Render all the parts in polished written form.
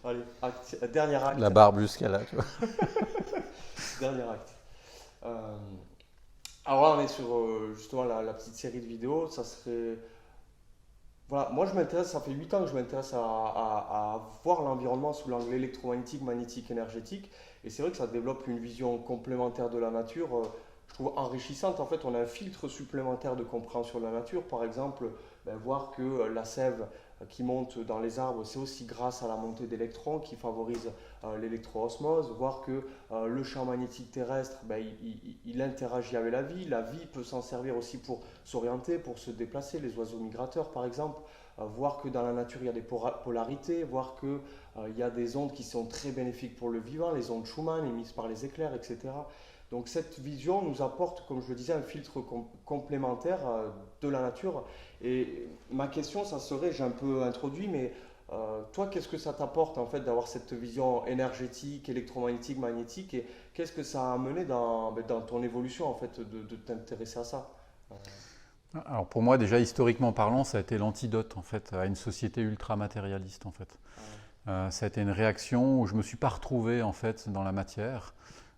Allez, dernier La acte. barbe jusqu'à là, tu vois. Dernier acte. Euh, alors là, on est sur justement la petite série de vidéos. Ça serait. Voilà, moi je m'intéresse, ça fait 8 ans que je m'intéresse à voir l'environnement sous l'angle électromagnétique, magnétique, énergétique. Et c'est vrai que ça développe une vision complémentaire de la nature, je trouve enrichissante. En fait, on a un filtre supplémentaire de compréhension de la nature. Par exemple, voir que la sève qui monte dans les arbres, c'est aussi grâce à la montée d'électrons qui favorise l'électroosmose. Voir que le champ magnétique terrestre, il interagit avec la vie. La vie peut s'en servir aussi pour s'orienter, pour se déplacer, les oiseaux migrateurs par exemple. Voir que dans la nature il y a des polarités, voir qu'il y a des ondes qui sont très bénéfiques pour le vivant, les ondes Schumann émises par les éclairs, etc. Donc cette vision nous apporte, comme je le disais, un filtre complémentaire de la nature. Et ma question, ça serait, j'ai un peu introduit, mais toi, qu'est-ce que ça t'apporte en fait d'avoir cette vision énergétique, électromagnétique, magnétique, et qu'est-ce que ça a amené dans ton évolution en fait de t'intéresser à ça? Euh, Alors pour moi, déjà historiquement parlant, ça a été l'antidote en fait à une société ultra matérialiste en fait. ouais, Ça a été une réaction où je me suis pas retrouvé en fait dans la matière,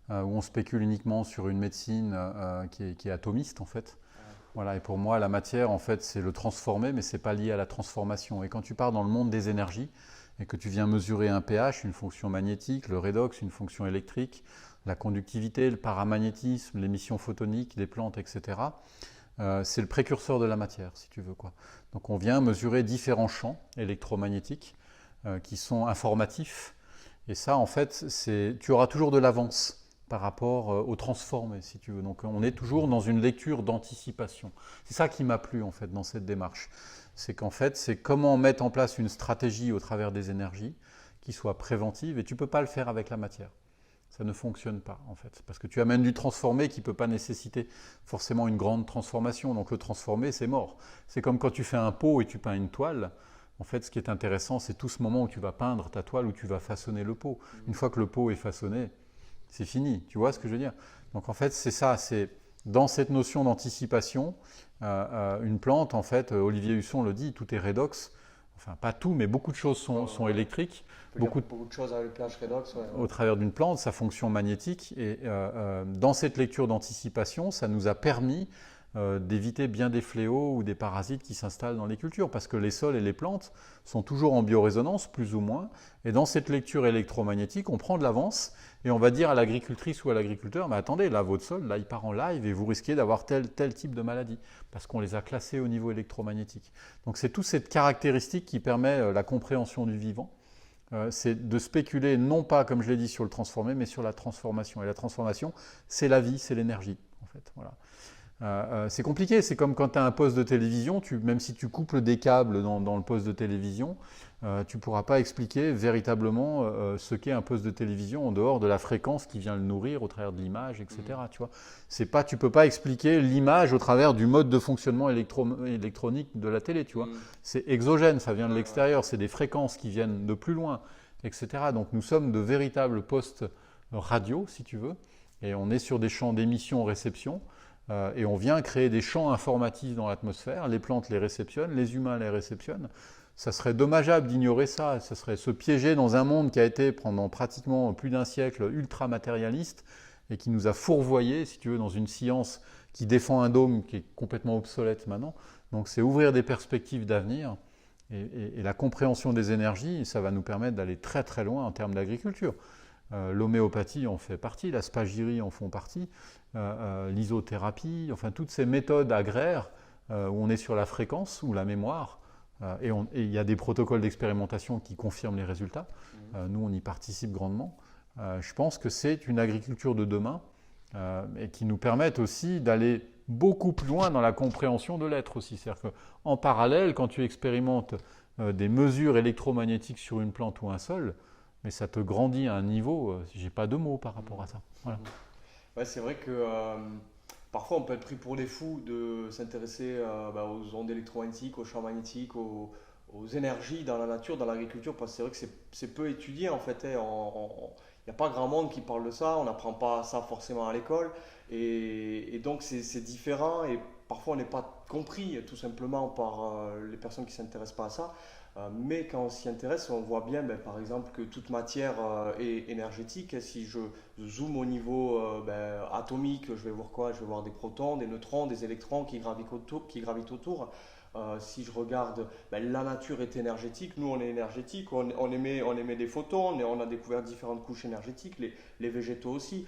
où on spécule uniquement sur une médecine qui est atomiste en fait. ouais, Voilà, et pour moi, la matière, en fait, c'est le transformer, mais c'est pas lié à la transformation. Et quand tu pars dans le monde des énergies et que tu viens mesurer un pH, une fonction magnétique, le redox, une fonction électrique, la conductivité, le paramagnétisme, l'émission photonique des plantes, etc., c'est le précurseur de la matière, si tu veux, quoi. Donc on vient mesurer différents champs électromagnétiques qui sont informatifs. Et ça, en fait, tu auras toujours de l'avance par rapport aux transformés, si tu veux. Donc on est toujours dans une lecture d'anticipation. C'est ça qui m'a plu, en fait, dans cette démarche. C'est qu'en fait, c'est comment mettre en place une stratégie au travers des énergies qui soit préventive, et tu ne peux pas le faire avec la matière. Ça ne fonctionne pas, en fait. Parce que tu amènes du transformé qui ne peut pas nécessiter forcément une grande transformation. Donc le transformé, c'est mort. C'est comme quand tu fais un pot et tu peins une toile. En fait, ce qui est intéressant, c'est tout ce moment où tu vas peindre ta toile, où tu vas façonner le pot. Une fois que le pot est façonné, c'est fini. Tu vois ce que je veux dire? Donc en fait, c'est ça. C'est dans cette notion d'anticipation, une plante, en fait, Olivier Husson le dit, tout est redox. Enfin, pas tout, mais beaucoup de choses sont ouais. électriques. On peut dire Beaucoup, beaucoup de choses avec le pH redox. Ouais, au ouais. travers d'une plante, sa fonction magnétique. Et dans cette lecture d'anticipation, ça nous a permis d'éviter bien des fléaux ou des parasites qui s'installent dans les cultures, parce que les sols et les plantes sont toujours en biorésonance, plus ou moins. Et dans cette lecture électromagnétique, on prend de l'avance et on va dire à l'agricultrice ou à l'agriculteur, mais attendez, là, votre sol, là, il part en live et vous risquez d'avoir tel type de maladie, parce qu'on les a classés au niveau électromagnétique. Donc c'est toute cette caractéristique qui permet la compréhension du vivant, c'est de spéculer non pas, comme je l'ai dit, sur le transformé, mais sur la transformation. Et la transformation, c'est la vie, c'est l'énergie, en fait. Voilà. C'est compliqué, c'est comme quand tu as un poste de télévision, même si tu couples des câbles dans le poste de télévision, tu ne pourras pas expliquer véritablement ce qu'est un poste de télévision en dehors de la fréquence qui vient le nourrir au travers de l'image, Mhm. etc. Tu vois, tu ne peux pas expliquer l'image au travers du mode de fonctionnement électronique de la télé. Tu vois, Mhm. c'est exogène, ça vient de Ouais, ouais. l'extérieur, c'est des fréquences qui viennent de plus loin, etc. Donc nous sommes de véritables postes radio, si tu veux, et on est sur des champs d'émission-réception. Et on vient créer des champs informatifs dans l'atmosphère, les plantes les réceptionnent, les humains les réceptionnent. Ça serait dommageable d'ignorer ça, ça serait se piéger dans un monde qui a été pendant pratiquement plus d'un siècle ultra matérialiste et qui nous a fourvoyés, si tu veux, dans une science qui défend un dôme qui est complètement obsolète maintenant. Donc c'est ouvrir des perspectives d'avenir et la compréhension des énergies, ça va nous permettre d'aller très très loin en termes d'agriculture. L'homéopathie en fait partie, la spagyrie en font partie, l'isothérapie, enfin toutes ces méthodes agraires où on est sur la fréquence ou la mémoire, et il y a des protocoles d'expérimentation qui confirment les résultats. Mhm. Nous, on y participe grandement. Je pense que c'est une agriculture de demain et qui nous permettent aussi d'aller beaucoup plus loin dans la compréhension de l'être aussi. C'est-à-dire qu'en parallèle, quand tu expérimentes des mesures électromagnétiques sur une plante ou un sol, mais ça te grandit à un niveau, j'ai pas de mots par rapport Mhm. à ça. Voilà. Mhm. Ouais, c'est vrai que parfois on peut être pris pour des fous de s'intéresser aux ondes électromagnétiques, aux champs magnétiques, aux énergies dans la nature, dans l'agriculture, parce que c'est vrai que c'est peu étudié en fait. Il n'y a pas grand monde qui parle de ça, on n'apprend pas ça forcément à l'école, et donc c'est différent, et parfois on n'est pas compris tout simplement par les personnes qui ne s'intéressent pas à ça. Mais quand on s'y intéresse, on voit bien, ben, par exemple, que toute matière est énergétique. Et si je zoome au niveau atomique, je vais voir quoi? Je vais voir des protons, des neutrons, des électrons qui gravitent autour. Si je regarde, ben, la nature est énergétique, nous on est énergétique, on émet des photons, on a découvert différentes couches énergétiques, les végétaux aussi.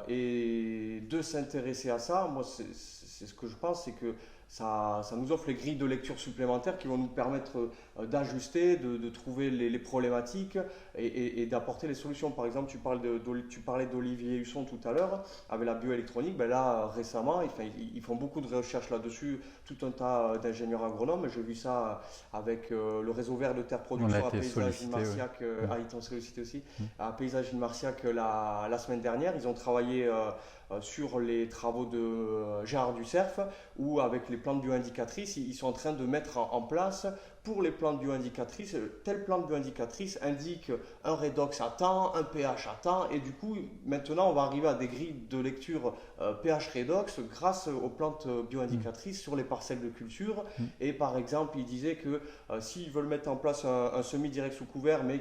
Et de s'intéresser à ça, moi c'est ce que je pense, c'est que ça nous offre les grilles de lecture supplémentaires qui vont nous permettre d'ajuster, de trouver les problématiques et d'apporter les solutions. Par exemple, tu parlais d'Olivier Husson tout à l'heure, avec la bioélectronique. Ben là, récemment, ils font beaucoup de recherches là-dessus, tout un tas d'ingénieurs agronomes. J'ai vu ça avec le réseau vert de terre On a production à été Paysage sollicité, Marciac, oui. ils t'ont sollicité aussi, à Paysage Marciac la semaine dernière. Ils ont travaillé sur les travaux de Gérard Ducerf, où avec les plantes bioindicatrices, ils sont en train de mettre en place pour les plantes bioindicatrices, telle plante bioindicatrice indique un redox à temps, un pH à temps, et du coup, maintenant, on va arriver à des grilles de lecture pH redox grâce aux plantes bioindicatrices sur les parcelles de culture. Et par exemple, il disait que s'ils veulent mettre en place un semis direct sous couvert, mais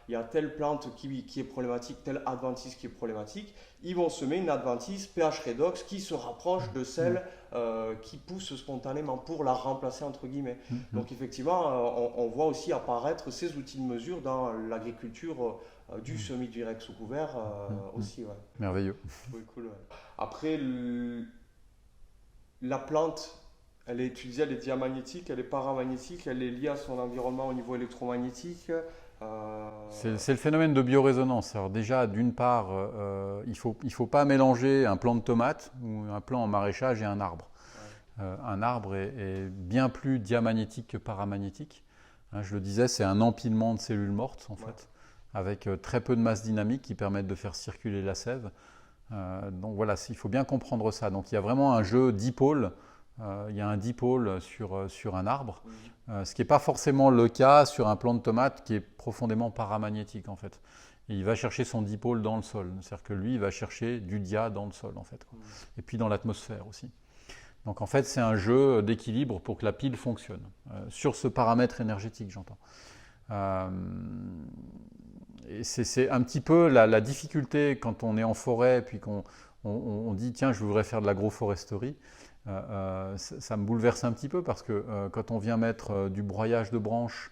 il y a telle plante qui est problématique, telle adventice qui est problématique, ils vont semer une adventice pH redox qui se rapproche de celle qui pousse spontanément pour la remplacer entre guillemets. Donc effectivement, on voit aussi apparaître ces outils de mesure dans l'agriculture du semi-direct sous couvert aussi. Ouais. Merveilleux. Oui, cool, ouais. Après, la plante, elle est diamagnétique, elle est paramagnétique, elle est liée à son environnement au niveau électromagnétique. C'est le phénomène de biorésonance. Alors déjà, d'une part, il faut pas mélanger un plant de tomate ou un plant en maraîchage et un arbre. Un arbre est bien plus diamagnétique que paramagnétique. Hein, je le disais, c'est un empilement de cellules mortes en fait, avec très peu de masse dynamique qui permettent de faire circuler la sève. Donc voilà, il faut bien comprendre ça. Donc il y a vraiment un jeu dipôle. Il y a un dipôle sur un arbre, ce qui n'est pas forcément le cas sur un plant de tomate qui est profondément paramagnétique en fait. Et il va chercher son dipôle dans le sol, c'est-à-dire que lui, il va chercher du dia dans le sol en fait, quoi. Et puis dans l'atmosphère aussi. Donc en fait, c'est un jeu d'équilibre pour que la pile fonctionne, sur ce paramètre énergétique, j'entends. Et c'est un petit peu la difficulté quand on est en forêt, puis qu'on dit tiens, je voudrais faire de l'agroforesterie. Ça me bouleverse un petit peu parce que quand on vient mettre du broyage de branches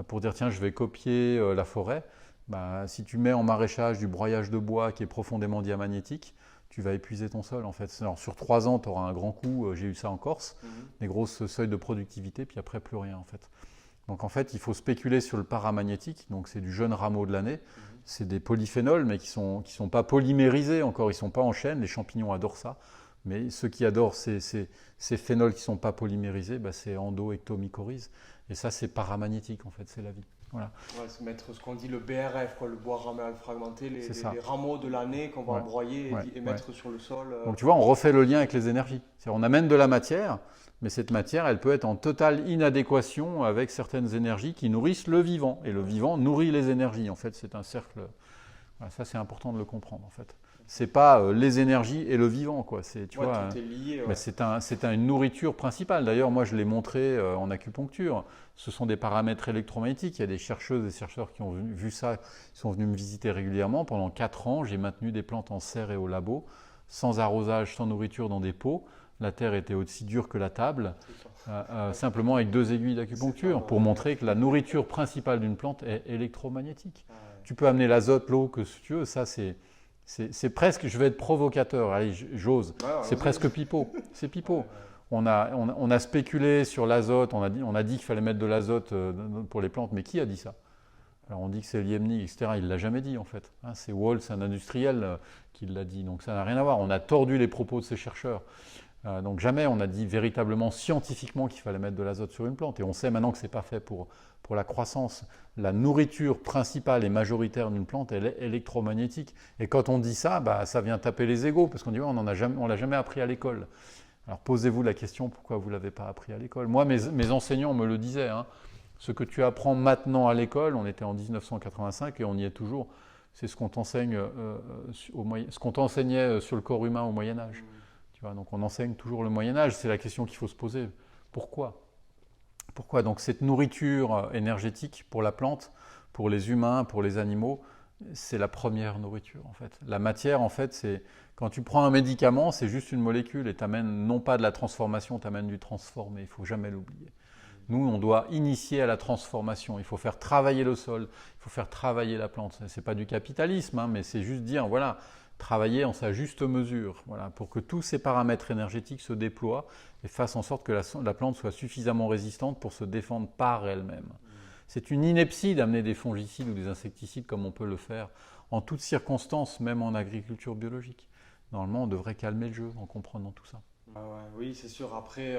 pour dire tiens, je vais copier la forêt, bah, si tu mets en maraîchage du broyage de bois qui est profondément diamagnétique, tu vas épuiser ton sol en fait. Alors, sur 3 ans, tu auras un grand coup, j'ai eu ça en Corse, des grosses seuils de productivité, puis après plus rien en fait. Donc en fait, il faut spéculer sur le paramagnétique, donc c'est du jeune rameau de l'année, c'est des polyphénols mais qui sont pas polymérisés encore, ils ne sont pas en chaîne, les champignons adorent ça, mais ceux qui adorent ces phénols qui ne sont pas polymérisés, bah, c'est endo-ectomycorhize, et ça c'est paramagnétique en fait, c'est la vie. Voilà. Ouais, c'est mettre ce qu'on dit le BRF, quoi, le bois raméal fragmenté, les rameaux de l'année qu'on va broyer et mettre sur le sol. Donc tu vois, on refait le lien avec les énergies. On amène de la matière, mais cette matière, elle peut être en totale inadéquation avec certaines énergies qui nourrissent le vivant. Et le vivant nourrit les énergies. En fait, c'est un cercle. Voilà, ça, c'est important de le comprendre. En fait, c'est pas les énergies et le vivant, quoi. C'est, tu vois, tout est lié. Mais c'est une nourriture principale. D'ailleurs, moi, je l'ai montré en acupuncture. Ce sont des paramètres électromagnétiques. Il y a des chercheuses et chercheurs qui ont vu ça, qui sont venus me visiter régulièrement. Pendant 4 ans, j'ai maintenu des plantes en serre et au labo, sans arrosage, sans nourriture, dans des pots. La terre était aussi dure que la table, simplement avec 2 aiguilles d'acupuncture pour montrer que la nourriture principale d'une plante est électromagnétique. Tu peux amener l'azote, l'eau, que tu veux, ça c'est presque, je vais être provocateur, allez, j'ose, c'est presque pipeau, c'est pipeau. On a spéculé sur l'azote, on a dit qu'il fallait mettre de l'azote pour les plantes, mais qui a dit ça? Alors on dit que c'est Liebknecht, etc. Il ne l'a jamais dit en fait. Hein, c'est Walls, un industriel, qui l'a dit, donc ça n'a rien à voir. On a tordu les propos de ces chercheurs. Donc jamais on a dit véritablement scientifiquement qu'il fallait mettre de l'azote sur une plante. Et on sait maintenant que ce n'est pas fait pour la croissance. La nourriture principale et majoritaire d'une plante, elle est électromagnétique. Et quand on dit ça, bah, ça vient taper les égos, parce qu'on dit on ne l'a jamais appris à l'école. Alors posez-vous la question, pourquoi vous ne l'avez pas appris à l'école? Moi, mes enseignants me le disaient. Hein. Ce que tu apprends maintenant à l'école, on était en 1985 et on y est toujours, c'est ce qu'on t'enseigne, ce qu'on t'enseignait sur le corps humain au Moyen-Âge. Donc on enseigne toujours le Moyen-Âge, c'est la question qu'il faut se poser. Pourquoi? Pourquoi? Donc cette nourriture énergétique pour la plante, pour les humains, pour les animaux, c'est la première nourriture en fait. La matière en fait, c'est quand tu prends un médicament, c'est juste une molécule et tu amènes non pas de la transformation, tu amènes du transformé, il ne faut jamais l'oublier. Nous, on doit initier à la transformation, il faut faire travailler le sol, il faut faire travailler la plante. Ce n'est pas du capitalisme, hein, mais c'est juste dire, voilà, travailler en sa juste mesure, voilà, pour que tous ces paramètres énergétiques se déploient et fassent en sorte que la plante soit suffisamment résistante pour se défendre par elle-même. C'est une ineptie d'amener des fongicides ou des insecticides comme on peut le faire en toutes circonstances, même en agriculture biologique. Normalement, on devrait calmer le jeu en comprenant tout ça. Ah ouais, oui, c'est sûr. Après,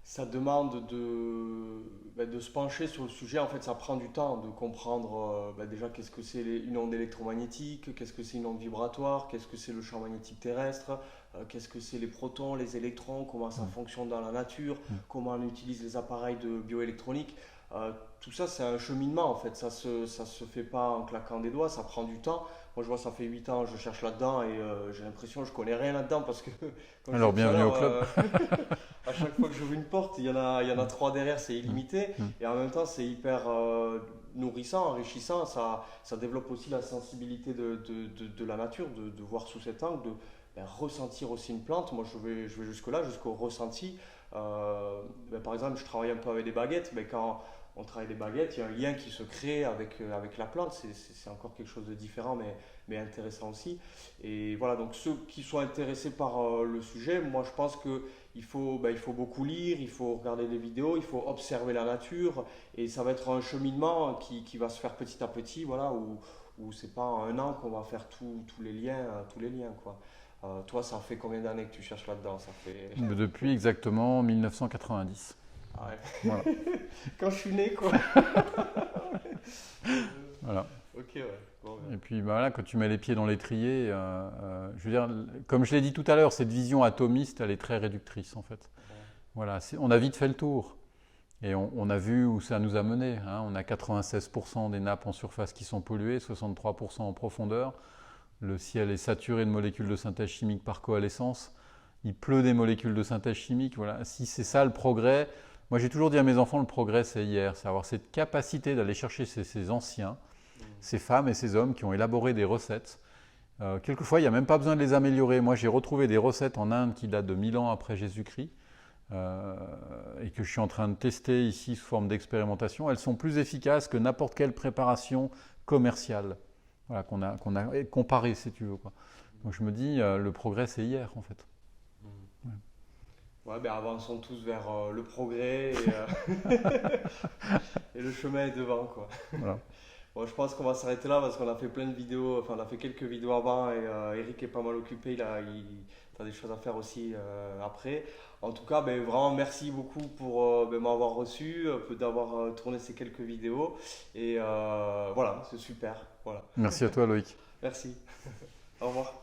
ça demande de se pencher sur le sujet. En fait, ça prend du temps de comprendre déjà qu'est-ce que c'est une onde électromagnétique, qu'est-ce que c'est une onde vibratoire, qu'est-ce que c'est le champ magnétique terrestre, qu'est-ce que c'est les protons, les électrons, comment ça fonctionne dans la nature, comment on utilise les appareils de bioélectronique. Tout ça, c'est un cheminement en fait. Ça se fait pas en claquant des doigts, ça prend du temps. Moi, je vois, ça fait 8 ans, je cherche là-dedans et j'ai l'impression que je connais rien là-dedans parce que. Alors, bienvenue au club. À chaque fois que j'ouvre une porte, il y en a 3 derrière, c'est illimité. Et en même temps, c'est hyper nourrissant, enrichissant. Ça développe aussi la sensibilité de la nature, de voir sous cet angle, de ressentir aussi une plante. Moi, je vais jusque-là, jusqu'au ressenti. Par exemple, je travaille un peu avec des baguettes. Mais quand on travaille des baguettes, il y a un lien qui se crée avec la plante. C'est encore quelque chose de différent, mais intéressant aussi. Et voilà, donc ceux qui sont intéressés par le sujet, moi je pense qu'il faut, il faut beaucoup lire, il faut regarder des vidéos, il faut observer la nature. Et ça va être un cheminement qui va se faire petit à petit, voilà, où c'est pas en un an qu'on va faire tous les liens, quoi. Toi, ça fait combien d'années que tu cherches là-dedans? Ça fait... Depuis exactement 1990. Ah ouais. Voilà. Quand je suis né, quoi. Voilà. Ok, ouais. Bon, Et puis voilà, quand tu mets les pieds dans l'étrier, je veux dire, comme je l'ai dit tout à l'heure, cette vision atomiste, elle est très réductrice en fait. Voilà, on a vite fait le tour. Et on a vu où ça nous a mené. Hein. On a 96% des nappes en surface qui sont polluées, 63% en profondeur. Le ciel est saturé de molécules de synthèse chimique par coalescence. Il pleut des molécules de synthèse chimique. Voilà. Si c'est ça le progrès, moi j'ai toujours dit à mes enfants, le progrès c'est hier. C'est avoir cette capacité d'aller chercher ces anciens, ces femmes et ces hommes qui ont élaboré des recettes. Quelquefois, il n'y a même pas besoin de les améliorer. Moi j'ai retrouvé des recettes en Inde qui datent de 1000 ans après Jésus-Christ. Et que je suis en train de tester ici sous forme d'expérimentation, elles sont plus efficaces que n'importe quelle préparation commerciale, voilà, qu'on a comparée, si tu veux, quoi. Donc je me dis, le progrès, c'est hier, en fait. Ouais, avançons tous vers le progrès et le chemin est devant, quoi. Voilà. Bon, je pense qu'on va s'arrêter là parce qu'on a fait plein de vidéos, enfin on a fait quelques vidéos avant et Eric est pas mal occupé, il a des choses à faire aussi après. En tout cas, vraiment merci beaucoup pour m'avoir reçu, d'avoir tourné ces quelques vidéos et voilà, c'est super. Voilà. Merci à toi, Loïc. Merci. Au revoir.